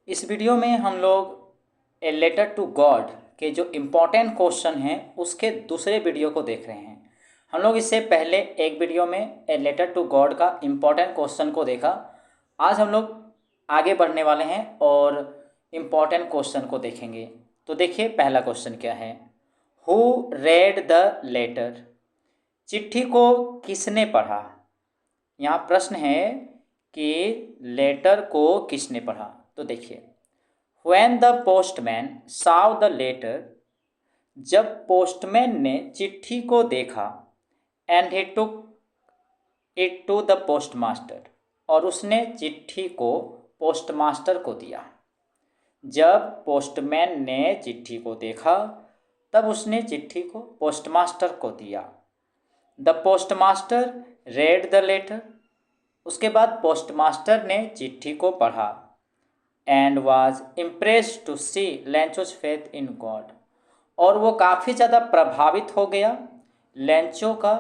इस वीडियो में हम लोग ए लेटर टू गॉड के जो इम्पोर्टेंट क्वेश्चन हैं उसके दूसरे वीडियो को देख रहे हैं। हम लोग इससे पहले एक वीडियो में ए लेटर टू गॉड का इम्पोर्टेंट क्वेश्चन को देखा। आज हम लोग आगे बढ़ने वाले हैं और इम्पोर्टेंट क्वेश्चन को देखेंगे। तो देखिए पहला क्वेश्चन क्या है। Who read the letter? चिट्ठी को किसने पढ़ा? यहाँ प्रश्न है कि लेटर को किसने पढ़ा। तो देखिए, when the postman saw the letter, जब पोस्टमैन ने चिट्ठी को देखा, and he took it to the postmaster, और उसने चिट्ठी को पोस्टमास्टर को दिया। जब पोस्टमैन ने चिट्ठी को देखा तब उसने चिट्ठी को पोस्टमास्टर को दिया। The postmaster read the letter, उसके बाद पोस्टमास्टर ने चिट्ठी को पढ़ा। And was impressed to see Lencho's faith in God, और वो काफ़ी ज़्यादा प्रभावित हो गया लेंचो का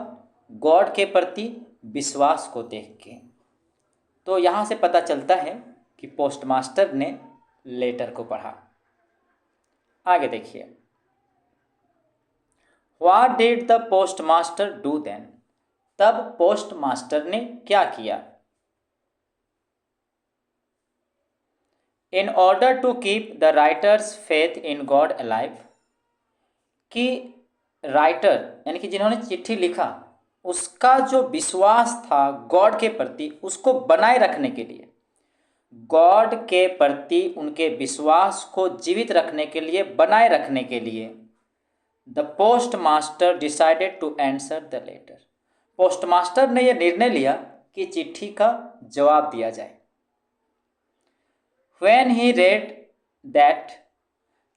गॉड के प्रति विश्वास को देख के। तो यहाँ से पता चलता है कि पोस्टमास्टर ने लेटर को पढ़ा। आगे देखिए, what did the postmaster do then? तब पोस्टमास्टर ने क्या किया? In order to keep the writer's faith in God alive, कि राइटर यानी कि जिन्होंने चिट्ठी लिखा उसका जो विश्वास था गॉड के प्रति उसको बनाए रखने के लिए, गॉड के प्रति उनके विश्वास को जीवित रखने के लिए, बनाए रखने के लिए, the post master decided to answer the letter, postmaster ने यह निर्णय लिया कि चिट्ठी का जवाब दिया जाए। When he read that,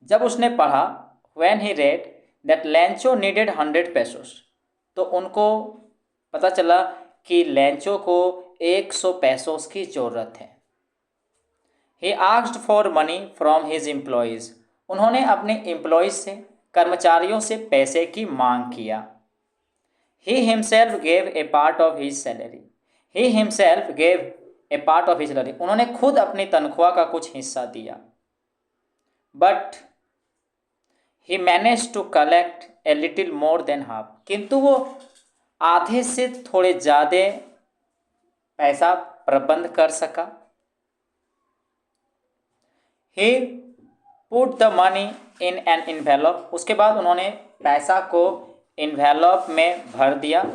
जब उसने पढ़ा, when he read that Lencho needed 100 pesos, तो उनको पता चला कि लेंचो को 100 पैसोस की ज़रूरत है। He asked for money from his employees, उन्होंने अपने एम्प्लॉयज़ से, कर्मचारियों से पैसे की मांग किया। He himself gave a part of his salary, he himself gave a part of his salary, उन्होंने खुद अपनी तनख्वाह का कुछ हिस्सा दिया। But he manage to collect a little more than half, किंतु वो आधे से थोड़े ज़्यादा पैसा प्रबंध कर सका। He put the money in an envelope, उसके बाद उन्होंने पैसा को इन्वेलप में भर दिया।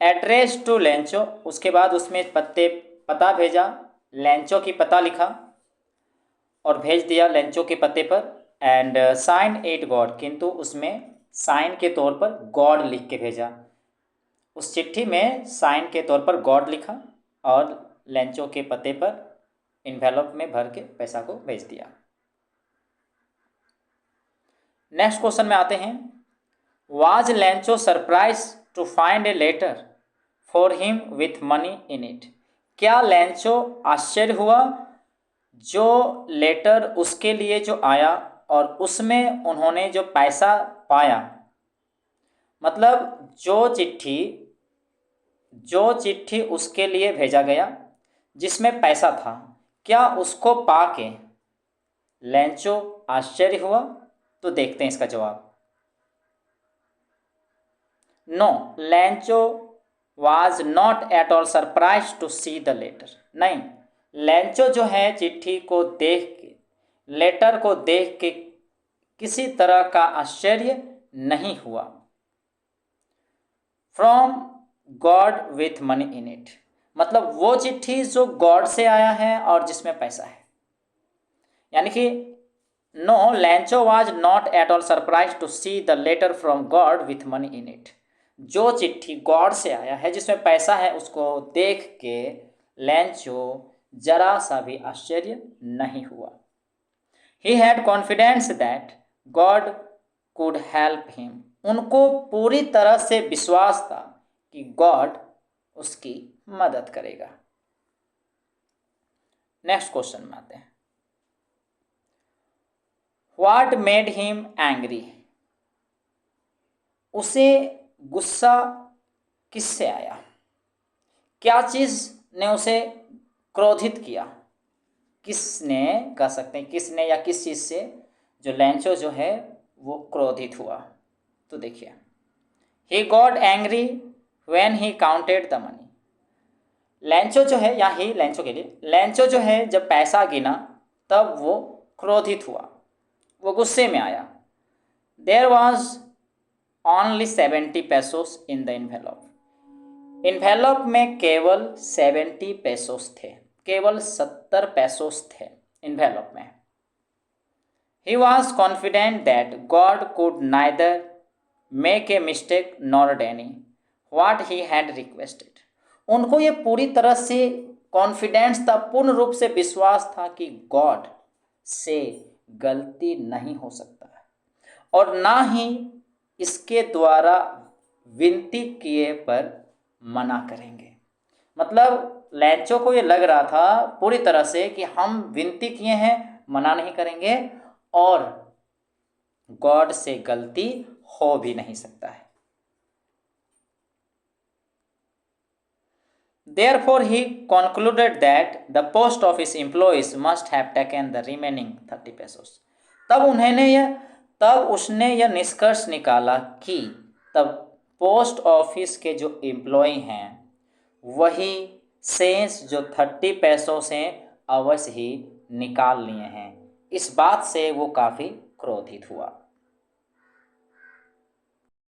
एड्रेस टू लेंचो, उसके बाद उसमें पता भेजा, लेंचो की पता लिखा और भेज दिया लेंचो के पते पर। एंड साइन इट गॉड, किंतु उसमें साइन के तौर पर गॉड लिख के भेजा। उस चिट्ठी में साइन के तौर पर गॉड लिखा और लेंचो के पते पर इन्वेलप में भर के पैसा को भेज दिया। नेक्स्ट क्वेश्चन में आते हैं। Was Lencho surprise to find a letter for him with money in it, क्या लेंचो आश्चर्य हुआ जो लेटर उसके लिए जो आया और उसमें उन्होंने जो पैसा पाया? मतलब जो चिट्ठी उसके लिए भेजा गया जिसमें पैसा था, क्या उसको पाके लेंचो आश्चर्य हुआ? तो देखते हैं इसका जवाब। No, Lencho was not at all surprised to see the letter, नहीं, लेंचो जो है चिट्ठी को देख के, लेटर को देख के किसी तरह का आश्चर्य नहीं हुआ। From God with money in it, मतलब वो चिट्ठी जो गॉड से आया है और जिसमें पैसा है, यानी कि no, Lencho was not at all surprise to see the letter from God with money in it, जो चिट्ठी गॉड से आया है जिसमें पैसा है उसको देख के लेंचो जरा सा भी आश्चर्य नहीं हुआ। He had confidence that God could help him, उनको पूरी तरह से विश्वास था कि गॉड उसकी मदद करेगा। नेक्स्ट क्वेश्चन में आते हैं। व्हाट मेड हिम एंग्री, उसे गुस्सा किससे आया? क्या चीज़ ने उसे क्रोधित किया? किसने कह सकते हैं, किसने या किस चीज़ से जो लैंचो जो है वो क्रोधित हुआ। तो देखिए, he got angry when he counted the money. लैंचो जो है, यहाँ ही लैंचो के लिए, लैंचो जो है जब पैसा गिना तब वो क्रोधित हुआ, वो गुस्से में आया। There was only 70 pesos in the envelope. Envelope में केवल 70 pesos थे, केवल 70 pesos थे इन्वेलप में। He was confident that God could neither make a mistake nor deny what he had requested. उनको ये पूरी तरह से कॉन्फिडेंस था, पूर्ण रूप से विश्वास था कि गॉड से गलती नहीं हो सकता है और ना ही इसके द्वारा विनती किए पर मना करेंगे। मतलब लैंचो को ये लग रहा था पूरी तरह से कि हम विनती किए हैं, मना नहीं करेंगे और गॉड से गलती हो भी नहीं सकता है। Therefore, he concluded that the post office employees must have taken the remaining 30 pesos. तब उसने यह निष्कर्ष निकाला कि तब पोस्ट ऑफिस के जो एम्प्लॉय हैं वही शेष जो 30 पैसों से अवश्य ही निकाल लिए हैं। इस बात से वो काफ़ी क्रोधित हुआ।